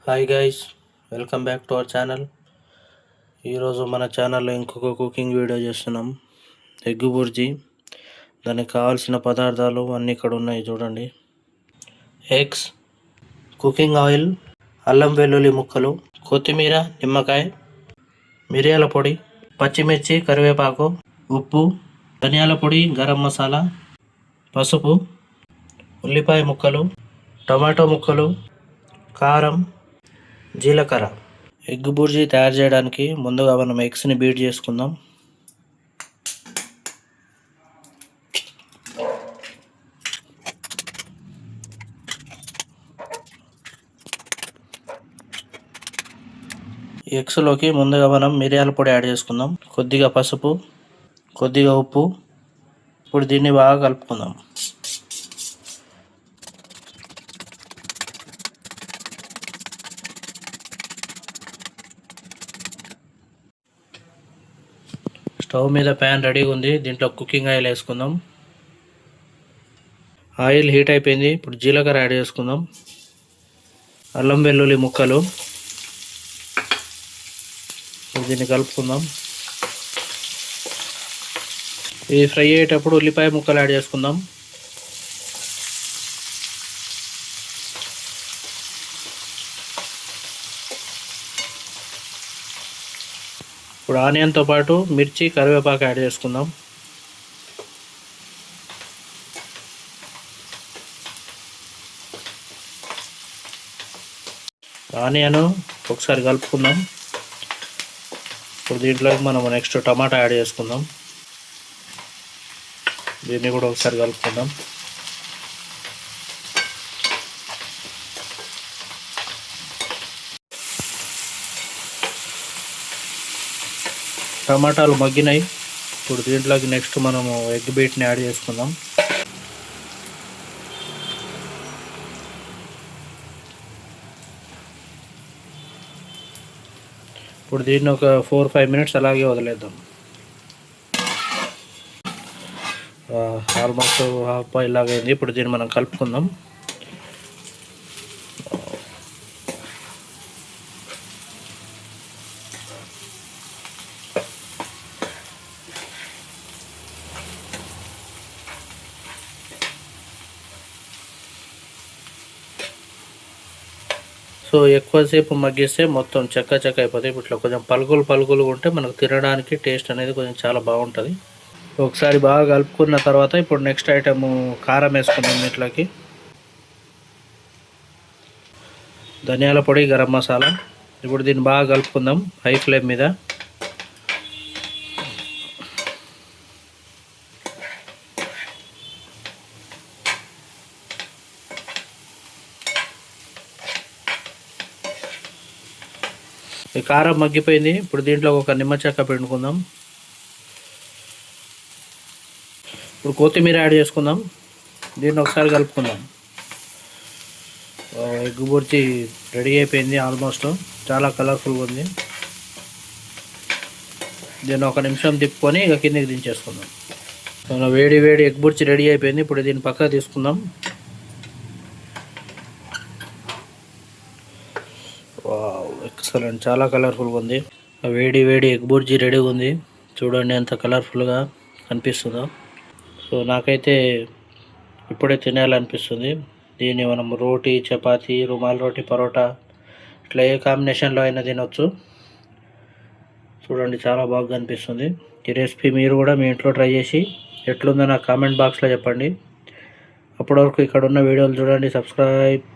Hi guys, welcome back to our channel. ఈరోజు మన ఛానల్లో ఇంకొక కుకింగ్ వీడియో చేస్తున్నాం. ఎగ్ బుర్జీ. దానికి కావాల్సిన పదార్థాలు అన్నీ ఇక్కడ ఉన్నాయి చూడండి. ఎగ్స్, కుకింగ్ ఆయిల్, అల్లం వెల్లుల్లి ముక్కలు, కొత్తిమీర, నిమ్మకాయ, మిరియాల పొడి, పచ్చిమిర్చి, కరివేపాకు, ఉప్పు, ధనియాల పొడి, గరం మసాలా, పసుపు, ఉల్లిపాయ ముక్కలు, టమాటో ముక్కలు, కారం, జీలకర్ర. ఎగ్ బుర్జీ తయారు చేయడానికి ముందుగా మనం ఎగ్స్ని బీట్ చేసుకుందాం. ఎగ్స్లోకి ముందుగా మనం మిరియాల పొడి యాడ్ చేసుకుందాం, కొద్దిగా పసుపు, కొద్దిగా ఉప్పు. ఇప్పుడు దీన్ని బాగా కలుపుకుందాం. స్టవ్ మీద ప్యాన్ రెడీగా ఉంది. దీంట్లో కుకింగ్ ఆయిల్ వేసుకుందాం. ఆయిల్ హీట్ అయిపోయింది. ఇప్పుడు జీలకర్ర యాడ్ చేసుకుందాం. అల్లం వెల్లుల్లి ముక్కలు, దీన్ని కలుపుకుందాం. ఇది ఫ్రై అయ్యేటప్పుడు ఉల్లిపాయ ముక్కలు యాడ్ చేసుకుందాం. ఇప్పుడు ఆనియన్తో పాటు మిర్చి, కరివేపాకు యాడ్ చేసుకుందాం. ఆనియన్ ఒకసారి కలుపుకుందాం. ఇప్పుడు దీంట్లోకి మనం నెక్స్ట్ టమాటా యాడ్ చేసుకుందాం. దీన్ని కూడా ఒకసారి కలుపుకుందాం. టమాటాలు మగ్గినాయి. ఇప్పుడు దీంట్లోకి నెక్స్ట్ మనము ఎగ్ బీట్ని యాడ్ చేసుకుందాం. ఇప్పుడు దీన్ని ఒక 4-5 మినిట్స్ అలాగే వదిలేద్దాం. ఆల్మోస్ట్ హాఫ్ బాయిల్ లాగా అయింది. ఇప్పుడు దీన్ని మనం కలుపుకుందాం. సో ఎక్కువసేపు మగ్గిస్తే మొత్తం చెక్క అయిపోతాయి. ఇట్లా కొంచెం పలుకులు ఉంటే మనకు తినడానికి టేస్ట్ అనేది కొంచెం చాలా బాగుంటుంది. ఒకసారి బాగా కలుపుకున్న తర్వాత ఇప్పుడు నెక్స్ట్ ఐటమ్ కారం వేసుకుందాం. దీంట్లోకి ధనియాల పొడి, గరం మసాలా. ఇప్పుడు దీన్ని బాగా కలుపుకుందాం హై ఫ్లేమ్ మీద. ఈ కారం మగ్గిపోయింది. ఇప్పుడు దీంట్లో ఒక నిమ్మ చెక్క పిండుకుందాం. ఇప్పుడు కొత్తిమీర యాడ్ చేసుకుందాం. దీన్ని ఒకసారి కలుపుకుందాం. ఎగ్ బుర్జీ రెడీ అయిపోయింది. ఆల్మోస్ట్ చాలా కలర్ఫుల్గా ఉంది. దీన్ని ఒక నిమిషం తిప్పుకొని ఇక కిందకి దించేసుకుందాం. వేడి ఎగ్ బుర్జీ రెడీ అయిపోయింది. ఇప్పుడు దీన్ని పక్కకు తీసుకుందాం. ఎక్సలెంట్, చాలా కలర్ఫుల్గా ఉంది. వేడి ఎగ్ బుర్జీ రెడీగా ఉంది. చూడండి ఎంత కలర్ఫుల్గా కనిపిస్తుందో. సో నాకైతే ఇప్పుడే తినేయాలనిపిస్తుంది. దీన్ని మనం రోటీ, చపాతీ, రుమాల్ రోటీ, పరోటా ఇట్లా ఏ కాంబినేషన్లో అయినా తినొచ్చు. చూడండి చాలా బాగా కనిపిస్తుంది. ఈ రెసిపీ మీరు కూడా మీ ఇంట్లో ట్రై చేసి ఎట్లుందో నాకు కామెంట్ బాక్స్లో చెప్పండి. అప్పటివరకు ఇక్కడ ఉన్న వీడియోలు చూడండి, సబ్స్క్రైబ్.